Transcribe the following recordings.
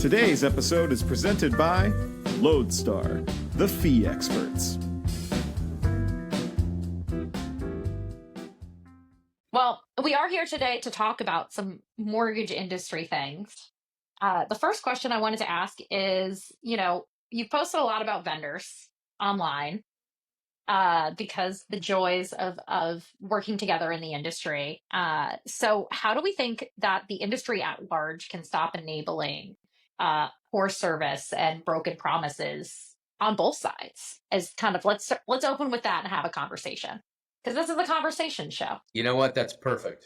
Today's episode is presented by Lodestar, the fee experts. Well, we are here today to talk about some mortgage industry things. The first question I wanted to ask is, you've posted a lot about vendors online because the joys of working together in the industry. So how do we think that the industry at large can stop enabling poor service and broken promises on both sides? As kind of let's open with that and have a conversation because this is a conversation show. You know what? That's perfect.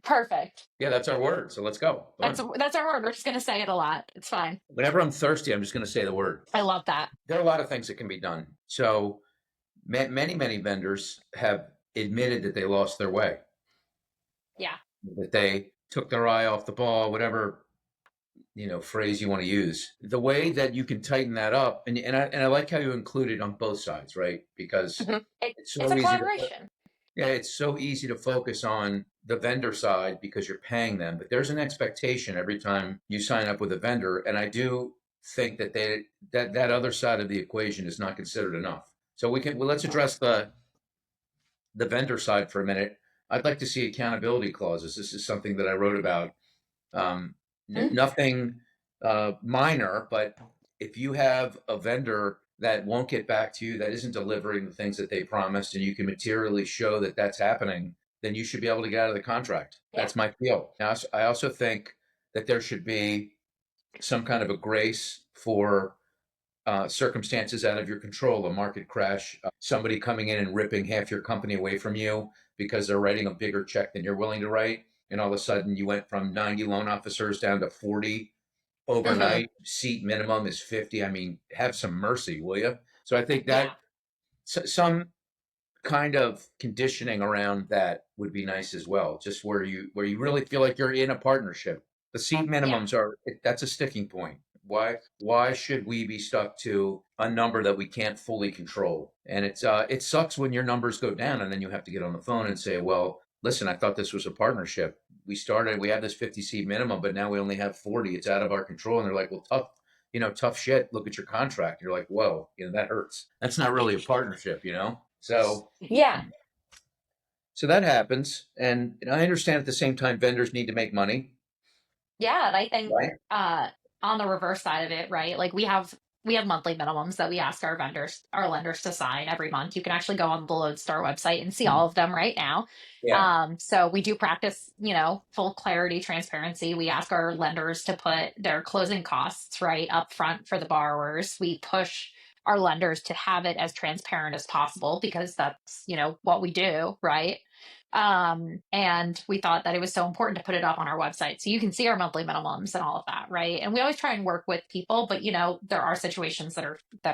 Perfect. Yeah, that's our word. So let's go. That's our word. We're just gonna say it a lot. It's fine. Whenever I'm thirsty, I'm just going to say the word. I love that. There are a lot of things that can be done. So many vendors have admitted that they lost their way. Yeah. That they took their eye off the ball, whatever phrase you want to use. The way that you can tighten that up, and I like how you include it on both sides, right? Because it's a collaboration. It's so easy to focus on the vendor side because you're paying them, but there's an expectation every time you sign up with a vendor, and I do think that that other side of the equation is not considered enough. So let's address the vendor side for a minute. I'd like to see accountability clauses. This is something that I wrote about. Nothing minor, but if you have a vendor that won't get back to you, that isn't delivering the things that they promised, and you can materially show that that's happening, then you should be able to get out of the contract. Yeah. That's my feel. Now, I also think that there should be some kind of a grace for circumstances out of your control, a market crash, somebody coming in and ripping half your company away from you because they're writing a bigger check than you're willing to write. And all of a sudden you went from 90 loan officers down to 40 overnight. Seat minimum is 50. I mean, have some mercy, will you? So I think that some kind of conditioning around that would be nice as well. Just where you really feel like you're in a partnership. The seat minimums that's a sticking point. Why should we be stuck to a number that we can't fully control? And it sucks when your numbers go down and then you have to get on the phone and say, well, listen, I thought this was a partnership. We had this 50 seat minimum, but now we only have 40. It's out of our control. And they're like, well, tough shit. Look at your contract. You're like, whoa, that hurts. That's not really a partnership, So yeah. So that happens. And I understand at the same time, vendors need to make money. Yeah. And I think on the reverse side of it, right? Like we have monthly minimums that we ask our lenders to sign every month. You can actually go on the Lodestar website and see all of them right now. Yeah. So we do practice, full clarity, transparency. We ask our lenders to put their closing costs right up front for the borrowers. We push our lenders to have it as transparent as possible because that's, what we do, right? And we thought that it was so important to put it up on our website so you can see our monthly minimums and all of that, right? And we always try and work with people, but there are situations that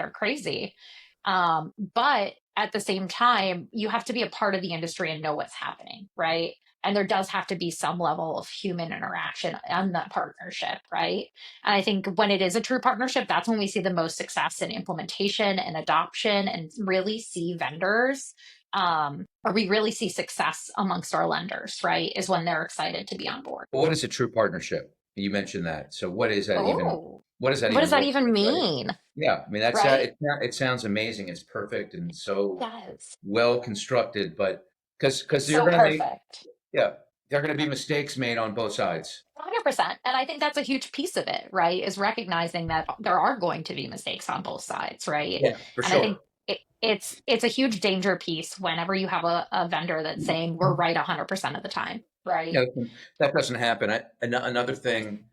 are crazy. But at the same time, you have to be a part of the industry and know what's happening, right? And there does have to be some level of human interaction in that partnership, right? And I think when it is a true partnership, that's when we see the most success in implementation and adoption and really see vendors or we really see success amongst our lenders, right? Is when they're excited to be on board. What is a true partnership? You mentioned that. So what is that even? What does that even mean? Right? Yeah. I mean, that's right? It sounds amazing. It's perfect and so well constructed, but because you're going to there are going to be mistakes made on both sides. 100%. And I think that's a huge piece of it, right? Is recognizing that there are going to be mistakes on both sides, right? Yeah, for sure. I think it's a huge danger piece whenever you have a vendor that's saying we're right 100% of the time, right? Yeah, that doesn't happen. Another thing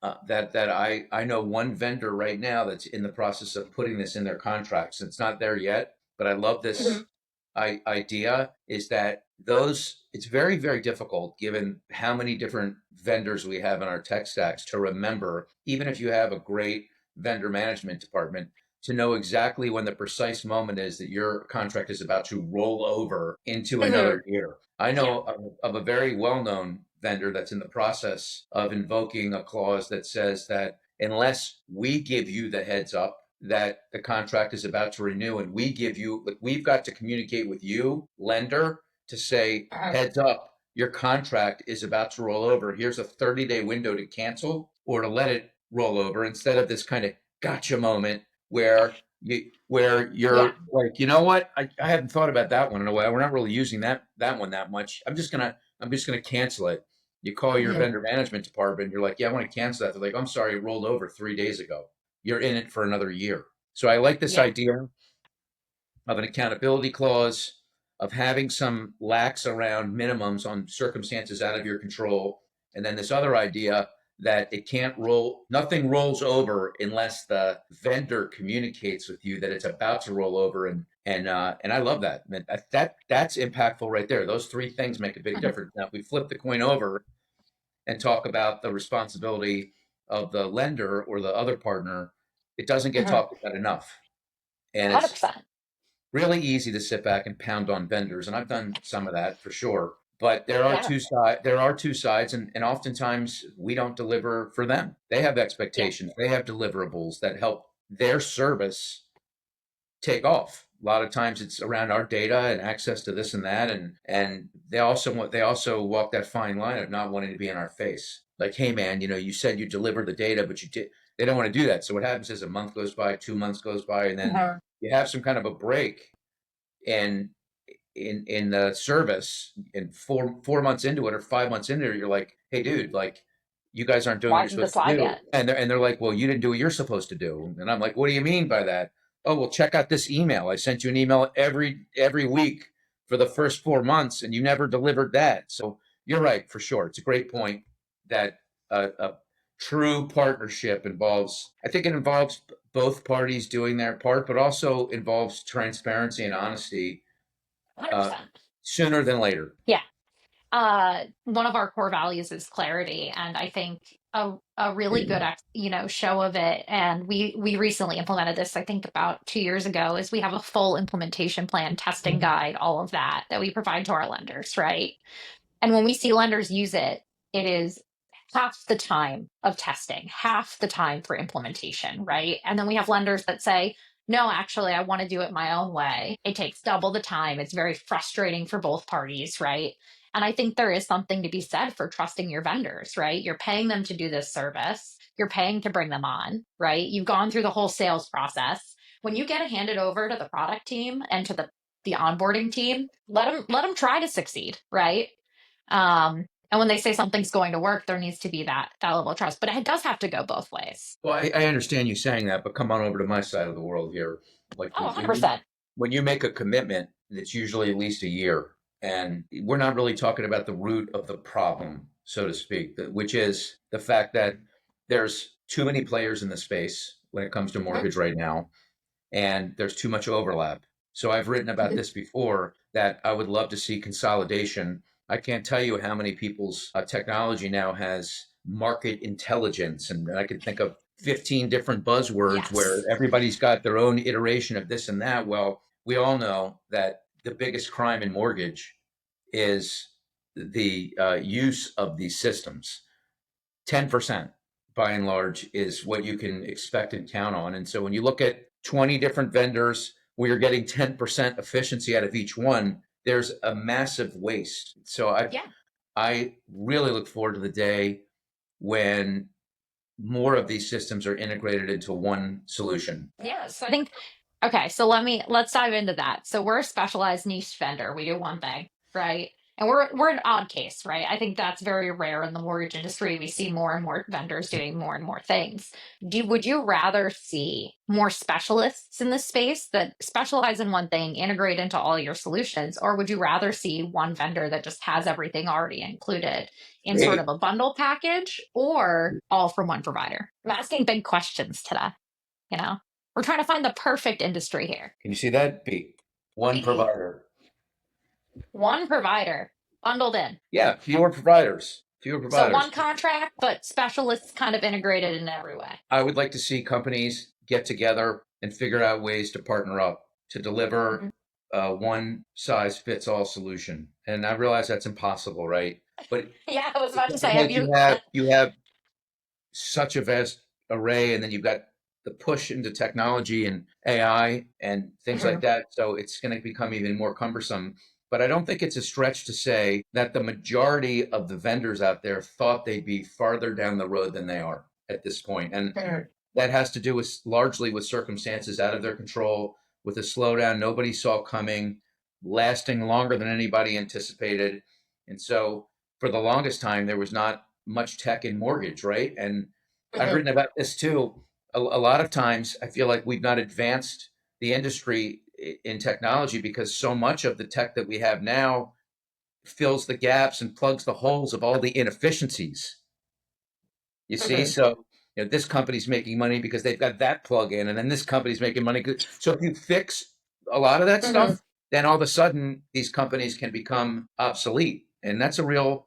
that I know one vendor right now that's in the process of putting this in their contracts. It's not there yet, but I love this idea is that it's very, very difficult given how many different vendors we have in our tech stacks to remember, even if you have a great vendor management department, to know exactly when the precise moment is that your contract is about to roll over into another year. I know of a very well-known vendor that's in the process of invoking a clause that says that unless we give you the heads up that the contract is about to renew and we've got to communicate with you, lender, to say, heads up, your contract is about to roll over. Here's a 30-day window to cancel. or to let it roll over instead of this kind of gotcha moment where you're like, you know what? I hadn't thought about that one in a while. We're not really using that one that much. I'm just gonna cancel it. You call your vendor management department, you're like, yeah, I want to cancel that. They're like, I'm sorry, it rolled over 3 days ago. You're in it for another year. So I like this Yeah. idea of an accountability clause, of having some lax around minimums on circumstances out of your control, and then this other idea that it can't roll, nothing rolls over unless the vendor communicates with you that it's about to roll over, and I love that. That's impactful right there. Those three things make a big difference. Now, if we flip the coin over and talk about the responsibility of the lender or the other partner, it doesn't get talked about enough, and it's 100%. really easy to sit back and pound on vendors, and I've done some of that for sure. But there are Yeah. two sides, and oftentimes we don't deliver for them. They have expectations, they have deliverables that help their service take off. A lot of times it's around our data and access to this and that, and they also walk that fine line of not wanting to be in our face. Like, hey man, you said you delivered the data, but you did. They don't want to do that. So what happens is a month goes by, 2 months goes by, and then you have some kind of a break and in the service, and 4 months into it or 5 months into it, you're like, hey dude, like, you guys aren't doing Why what isn't you're this supposed to live do. yet? And they're like, well, you didn't do what you're supposed to do. And I'm like, what do you mean by that? Oh, well, check out this email. I sent you an email every week for the first 4 months, and you never delivered that. So you're right, for sure. It's a great point that a true partnership involves, I think it involves both parties doing their part, but also involves transparency and honesty 100%. sooner than later. Yeah. One of our core values is clarity, and I think a really good show of it, and we recently implemented this, I think about 2 years ago, is we have a full implementation plan, testing guide, all of that we provide to our lenders, right? And when we see lenders use it, it is half the time of testing, half the time for implementation, right? And then we have lenders that say, no, actually, I want to do it my own way. It takes double the time. It's very frustrating for both parties, right? And I think there is something to be said for trusting your vendors, right? You're paying them to do this service. You're paying to bring them on, right? You've gone through the whole sales process. When you get it handed over to the product team and to the onboarding team, let them try to succeed, right? And when they say something's going to work, there needs to be that level of trust. But it does have to go both ways. Well, I understand you saying that, but come on over to my side of the world here. Like, Oh, 100%. when you make a commitment, it's usually at least a year. And we're not really talking about the root of the problem, so to speak, which is the fact that there's too many players in the space when it comes to mortgage right now, and there's too much overlap. So I've written about this before, that I would love to see consolidation. I can't tell you how many people's technology now has market intelligence, and I can think of 15 different buzzwords where Yes. everybody's got their own iteration of this and that. Well, we all know that the biggest crime in mortgage is the use of these systems. 10% by and large is what you can expect and count on. And so when you look at 20 different vendors where you're getting 10% efficiency out of each one, there's a massive waste. So I really look forward to the day when more of these systems are integrated into one solution. Yeah. So I think, okay, so let's dive into that. So we're a specialized niche vendor. We do one thing, right? And we're an odd case, right? I think that's very rare in the mortgage industry. We see more and more vendors doing more and more things. Would you rather see more specialists in this space that specialize in one thing, integrate into all your solutions, or would you rather see one vendor that just has everything already included in sort of a bundle package, or all from one provider? I'm asking big questions today, you know? We're trying to find the perfect industry here. Can you see that? One provider. One provider bundled in. Yeah, fewer providers. Fewer providers. So one contract, but specialists kind of integrated in every way. I would like to see companies get together and figure out ways to partner up to deliver a one size fits all solution. And I realize that's impossible, right? But yeah, I was about to say, you have such a vast array, and then you've got the push into technology and AI and things like that. So it's going to become even more cumbersome. But I don't think it's a stretch to say that the majority of the vendors out there thought they'd be farther down the road than they are. at this point. And that has to do with largely with circumstances out of their control, with a slowdown nobody saw coming, lasting longer than anybody anticipated. And so for the longest time, there was not much tech in mortgage, right? And I've written about this too. A lot of times I feel like we've not advanced the industry in technology because so much of the tech that we have now fills the gaps and plugs the holes of all the inefficiencies. You see, so this company's making money because they've got that plug in, and then this company's making money. So if you fix a lot of that stuff, then all of a sudden these companies can become obsolete, and that's a real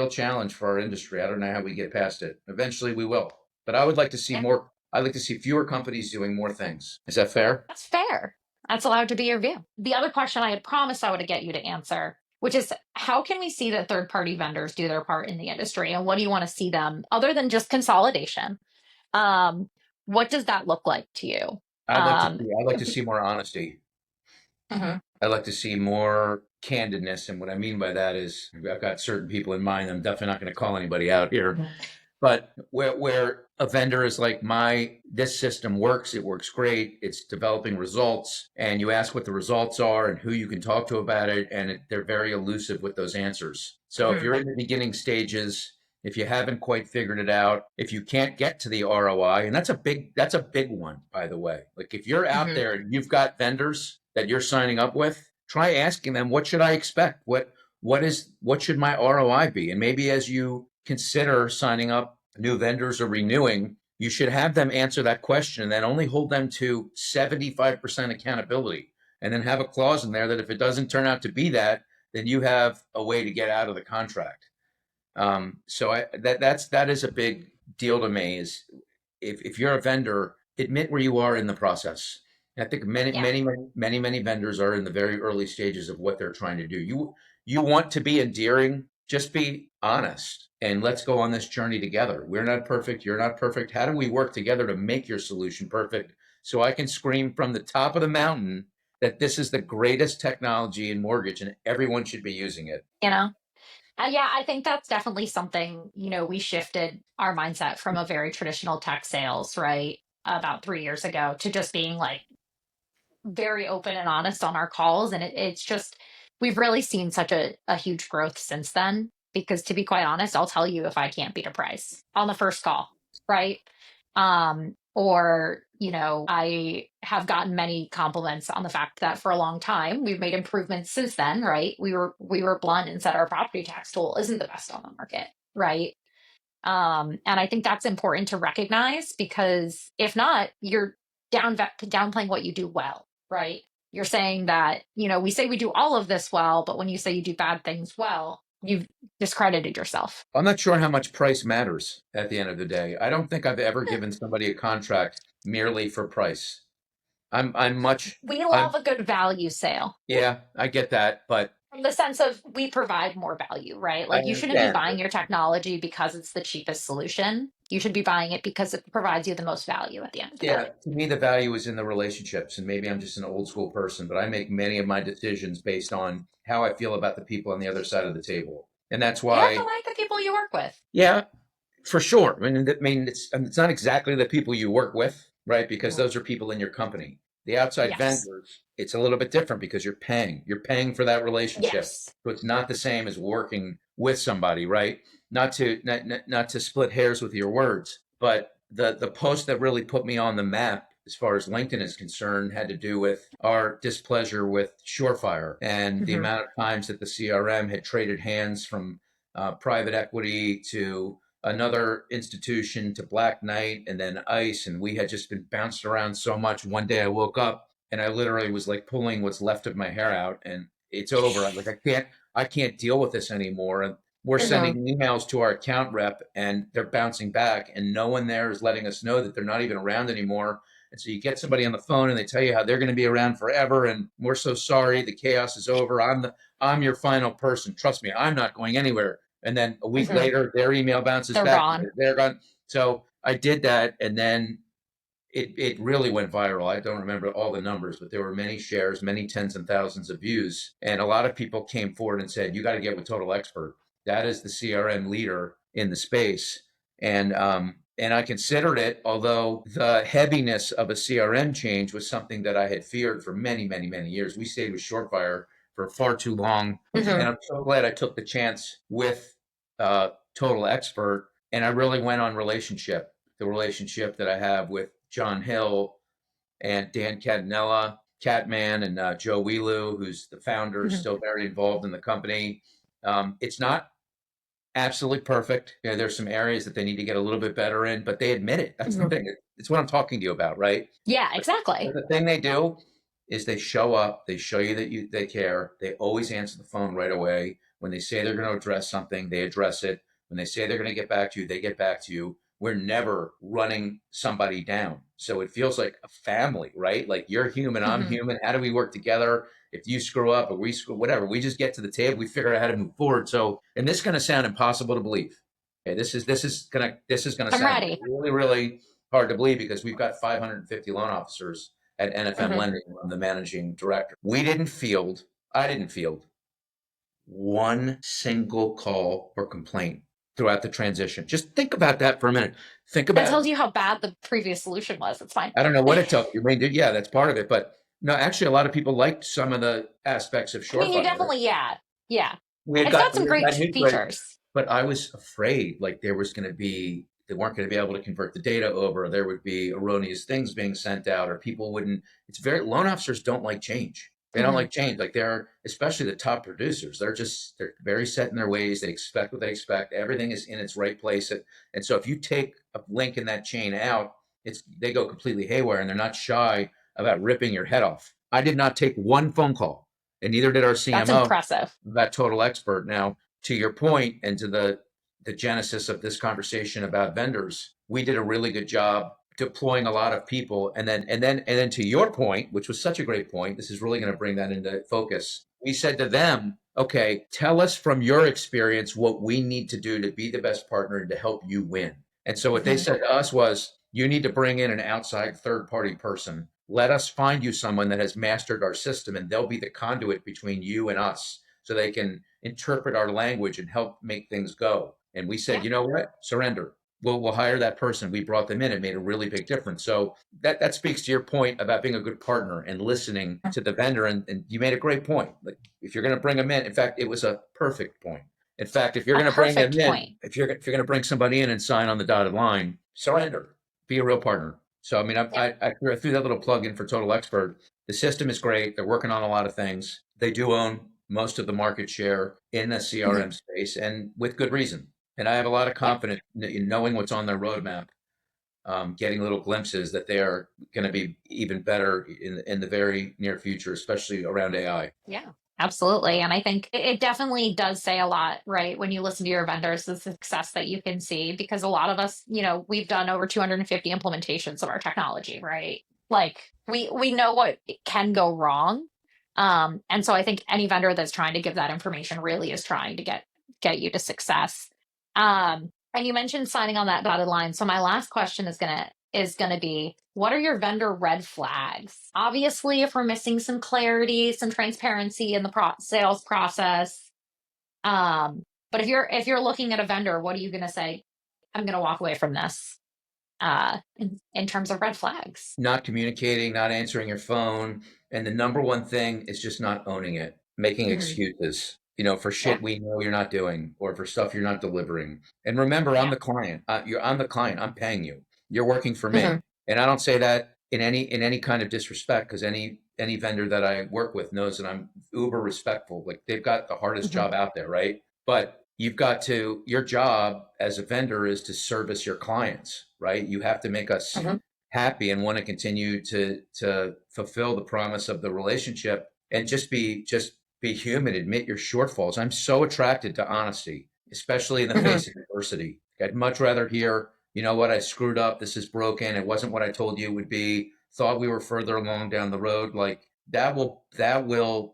challenge for our industry. I don't know how we get past it. Eventually, we will, but I would like to see more. I'd like to see fewer companies doing more things. Is that fair? That's fair. That's allowed to be your view. The other question I had promised I would get you to answer, which is how can we see that third-party vendors do their part in the industry? And what do you want to see them, other than just consolidation? What does that look like to you? I'd like to see more honesty. I'd like to see more candidness. And what I mean by that is I've got certain people in mind. I'm definitely not going to call anybody out here. But where a vendor is like, this system works, it works great, it's developing results, and you ask what the results are and who you can talk to about it, and they're very elusive with those answers. So if you're in the beginning stages, if you haven't quite figured it out, if you can't get to the ROI, and that's a big one, by the way. Like if you're out there and you've got vendors that you're signing up with, try asking them, what should I expect? What should my ROI be? And maybe as you consider signing up new vendors or renewing, you should have them answer that question and then only hold them to 75% accountability. And then have a clause in there that if it doesn't turn out to be that, then you have a way to get out of the contract. So that is a big deal to me, is if you're a vendor, admit where you are in the process. And I think many vendors are in the very early stages of what they're trying to do. You want to be endearing, just be honest, and let's go on this journey together. We're not perfect. You're not perfect. How do we work together to make your solution perfect so I can scream from the top of the mountain that this is the greatest technology in mortgage and everyone should be using it? Yeah, I think that's definitely something, we shifted our mindset from a very traditional tech sales, right, about 3 years ago, to just being like very open and honest on our calls. And it's just, we've really seen such a huge growth since then. Because to be quite honest, I'll tell you if I can't beat a price on the first call, right? Or, I have gotten many compliments on the fact that for a long time we've made improvements since then, right? We were blunt and said our property tax tool isn't the best on the market, right? And I think that's important to recognize, because if not, you're downplaying what you do well, right? You're saying that, we say we do all of this well, but when you say you do bad things well, you've discredited yourself. I'm not sure how much price matters at the end of the day. I don't think I've ever given somebody a contract merely for price. We love a good value sale. Yeah, I get that, but in the sense of we provide more value, right? Like you shouldn't be buying your technology because it's the cheapest solution. You should be buying it because it provides you the most value at the end of the day. Yeah, to me, the value is in the relationships. And maybe I'm just an old school person, but I make many of my decisions based on how I feel about the people on the other side of the table. And that's why you have to like the people you work with. Yeah, for sure. I mean, it's not exactly the people you work with, right? Because those are people in your company. The outside vendors, it's a little bit different because you're paying for that relationship. Yes. So it's not the same as working with somebody, right? Not to split hairs with your words, but the post that really put me on the map as far as LinkedIn is concerned had to do with our displeasure with Surefire and the amount of times that the CRM had traded hands from private equity to another institution to Black Knight and then ICE. And we had just been bounced around so much. One day I woke up and I literally was like pulling what's left of my hair out, and it's over. I'm like, I can't deal with this anymore. And we're sending emails to our account rep and they're bouncing back, and no one there is letting us know that they're not even around anymore. And so you get somebody on the phone and they tell you how they're going to be around forever. And we're so sorry. The chaos is over. I'm your final person. Trust me, I'm not going anywhere. And then a week later, their email bounces back. Gone. They're gone. So I did that, and then it really went viral. I don't remember all the numbers, but there were many shares, many tens and thousands of views. And a lot of people came forward and said, you got to get with Total Expert. That is the CRM leader in the space. And And I considered it, although the heaviness of a CRM change was something that I had feared for many, many, many years. We stayed with Shortfire for far too long. And I'm so glad I took the chance with Total Expert. And I really went on the relationship that I have with John Hill and Dan Catanella, Catman, and Joe Wheelu, who's the founder, is still very involved in the company. It's not absolutely perfect. You know, there's some areas that they need to get a little bit better in, but they admit it. That's the thing. It's what I'm talking to you about, right? Yeah, exactly. But the thing they do is they show up, they show you that they care. They always answer the phone right away. When they say they're going to address something, they address it. When they say they're going to get back to you, they get back to you. We're never running somebody down. So it feels like a family, right? Like you're human, I'm human. How do we work together? If you screw up or we screw, whatever, we just get to the table, we figure out how to move forward. So, and this is going to sound impossible to believe. Okay, this is gonna I'm sound ready. really, really hard to believe because we've got 550 loan officers at NFM Lending. I'm the managing director. I didn't field one single call or complaint throughout the transition. Just think about that for a minute. Think about That tells you how bad the previous solution was. It's fine. I don't know what it tells you. I mean, yeah, that's part of it. But no, actually, a lot of people liked some of the aspects of Shortfire. I mean, you definitely, yeah. It's got some great features. But I was afraid like they weren't going to be able to convert the data over. There would be erroneous things being sent out, or people wouldn't. Loan officers don't like change. They don't like change. Like they're, especially the top producers, they're very set in their ways. They expect what they expect. Everything is in its right place. And so if you take a link in that chain out, they go completely haywire, and they're not shy about ripping your head off. I did not take one phone call, and neither did our CMO. That's impressive. That Total Expert. Now, to your point, and to the genesis of this conversation about vendors, we did a really good job deploying a lot of people, and then to your point, which was such a great point, this is really going to bring that into focus. We said to them, okay, tell us from your experience what we need to do to be the best partner and to help you win. And so what they said to us was, you need to bring in an outside third-party person. Let us find you someone that has mastered our system, and they'll be the conduit between you and us, so they can interpret our language and help make things go. And we said, you know what? Surrender. We'll hire that person. We brought them in. It made a really big difference. So that speaks to your point about being a good partner and listening to the vendor. And you made a great point. Like if you're going to bring them in fact, it was a perfect point. In fact, if you're going to bring them in, if you're going to bring somebody in and sign on the dotted line, surrender. Be a real partner. So, I mean, I threw that little plug in for Total Expert. The system is great. They're working on a lot of things. They do own most of the market share in the CRM space, and with good reason. And I have a lot of confidence in knowing what's on their roadmap, getting little glimpses that they are going to be even better in the very near future, especially around AI. Yeah, absolutely. And I think it definitely does say a lot, right? When you listen to your vendors, the success that you can see, because a lot of us, we've done over 250 implementations of our technology, right? Like we know what can go wrong. And so I think any vendor that's trying to give that information really is trying to get you to success. And you mentioned signing on that dotted line. So my last question is gonna be, what are your vendor red flags? Obviously, if we're missing some clarity, some transparency in the sales process, but if you're looking at a vendor, what are you gonna say? I'm gonna walk away from this. In terms of red flags, not communicating, not answering your phone, and the number one thing is just not owning it, making excuses. For shit we know you're not doing, or for stuff you're not delivering. And remember, I'm the client. I'm the client. I'm paying you. You're working for me. And I don't say that in any kind of disrespect, because any vendor that I work with knows that I'm uber respectful. Like they've got the hardest job out there, right? But your job as a vendor is to service your clients, right? You have to make us happy and want to continue to fulfill the promise of the relationship, and just be human, admit your shortfalls. I'm so attracted to honesty, especially in the face of adversity. I'd much rather hear, you know what, I screwed up. This is broken. It wasn't what I told you it would be. Thought we were further along down the road. Like that will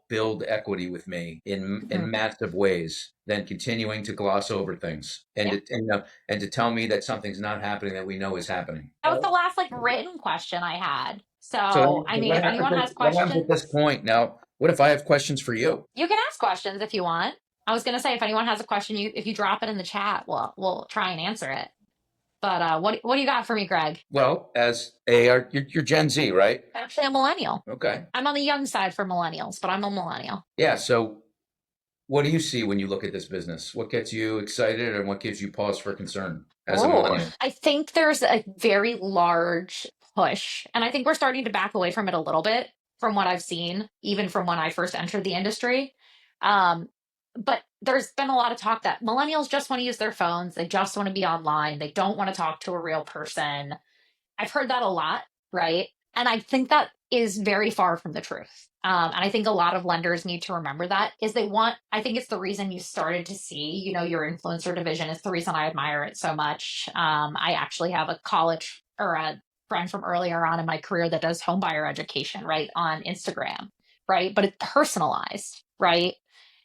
build equity with me in massive ways than continuing to gloss over things and to tell me that something's not happening that we know is happening. That was the last written question I had. So I mean, if anyone has questions at this point now. What if I have questions for you? You can ask questions if you want. I was going to say, if anyone has a question, if you drop it in the chat, we'll try and answer it. But what do you got for me, Greg? Well, as you're Gen Z, right? Actually, I'm a millennial. Okay. I'm on the young side for millennials, but I'm a millennial. Yeah. So what do you see when you look at this business? What gets you excited and what gives you pause for concern as a millennial? I think there's a very large push, and I think we're starting to back away from it a little bit from what I've seen, even from when I first entered the industry. Um, but there's been a lot of talk that millennials just want to use their phones, they just want to be online, they don't want to talk to a real person. I've heard that a lot, right? And I think that is very far from the truth. And I think a lot of lenders need to remember that is they want, I think it's the reason you started to see, your influencer division is the reason I admire it so much. I actually have a college or a friend from earlier on in my career that does home buyer education, right, on Instagram, right? But it's personalized, right?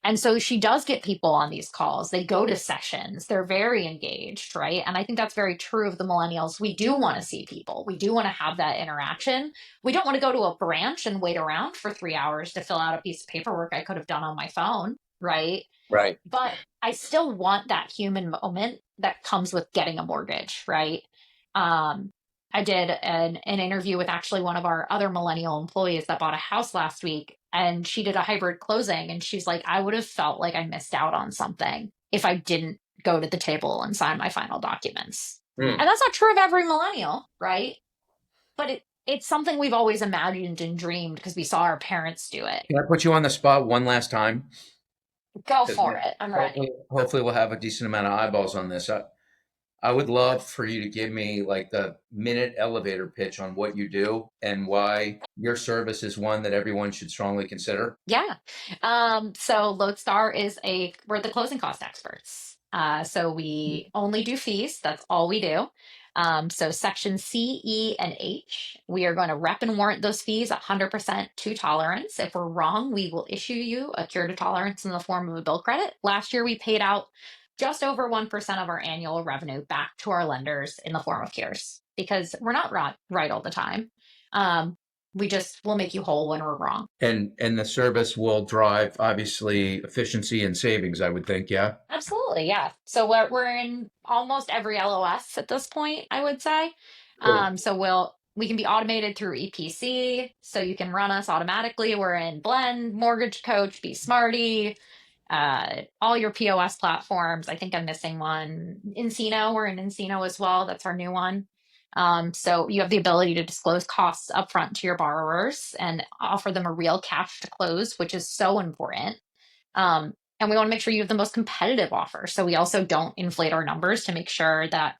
And so she does get people on these calls. They go to sessions. They're very engaged, right? And I think that's very true of the millennials. We do want to see people. We do want to have that interaction. We don't want to go to a branch and wait around for 3 hours to fill out a piece of paperwork I could have done on my phone, right? Right. But I still want that human moment that comes with getting a mortgage, right? I did an interview with actually one of our other millennial employees that bought a house last week, and she did a hybrid closing, and she's like, I would have felt like I missed out on something if I didn't go to the table and sign my final documents. And that's not true of every millennial, right? But it's something we've always imagined and dreamed because we saw our parents do it. Can I put you on the spot one last time? Go for it. I'm ready. Hopefully we'll have a decent amount of eyeballs on this. I would love for you to give me like the minute elevator pitch on what you do and why your service is one that everyone should strongly consider. Yeah. So Lodestar we're the closing cost experts. So we only do fees. That's all we do. So section C, E, and H, we are going to rep and warrant those fees 100% to tolerance. If we're wrong, we will issue you a cure to tolerance in the form of a bill credit. Last year, we paid out just over 1% of our annual revenue back to our lenders in the form of cures because we're not right all the time. We'll make you whole when we're wrong. And the service will drive obviously efficiency and savings, I would think. Yeah. Absolutely. Yeah. So we're in almost every LOS at this point, I would say. Cool. So we can be automated through EPC, so you can run us automatically. We're in Blend, Mortgage Coach, Be Smarty, all your POS platforms. I think I'm missing one. Encino, we're in Encino as well. That's our new one. So you have the ability to disclose costs upfront to your borrowers and offer them a real cash to close, which is so important. And we want to make sure you have the most competitive offer. So we also don't inflate our numbers to make sure that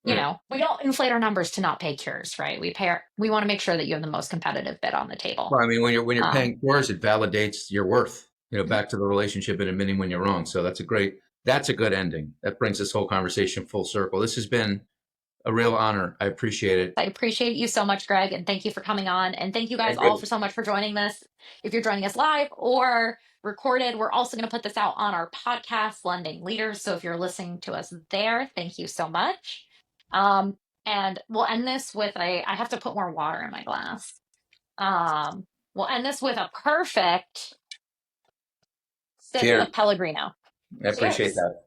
we don't inflate our numbers to not pay cures, right? We want to make sure that you have the most competitive bid on the table. Well, I mean, when you're paying cures, it validates your worth, back to the relationship and admitting when you're wrong. So that's a good ending. That brings this whole conversation full circle. This has been a real honor. I appreciate it. I appreciate you so much, Greg, and thank you for coming on. And thank you guys all so much for joining this. If you're joining us live or recorded, we're also going to put this out on our podcast, Lending Leaders. So if you're listening to us there, thank you so much. And we'll end this with I have to put more water in my glass. We'll end this with a perfect sip of Pellegrino. I appreciate that.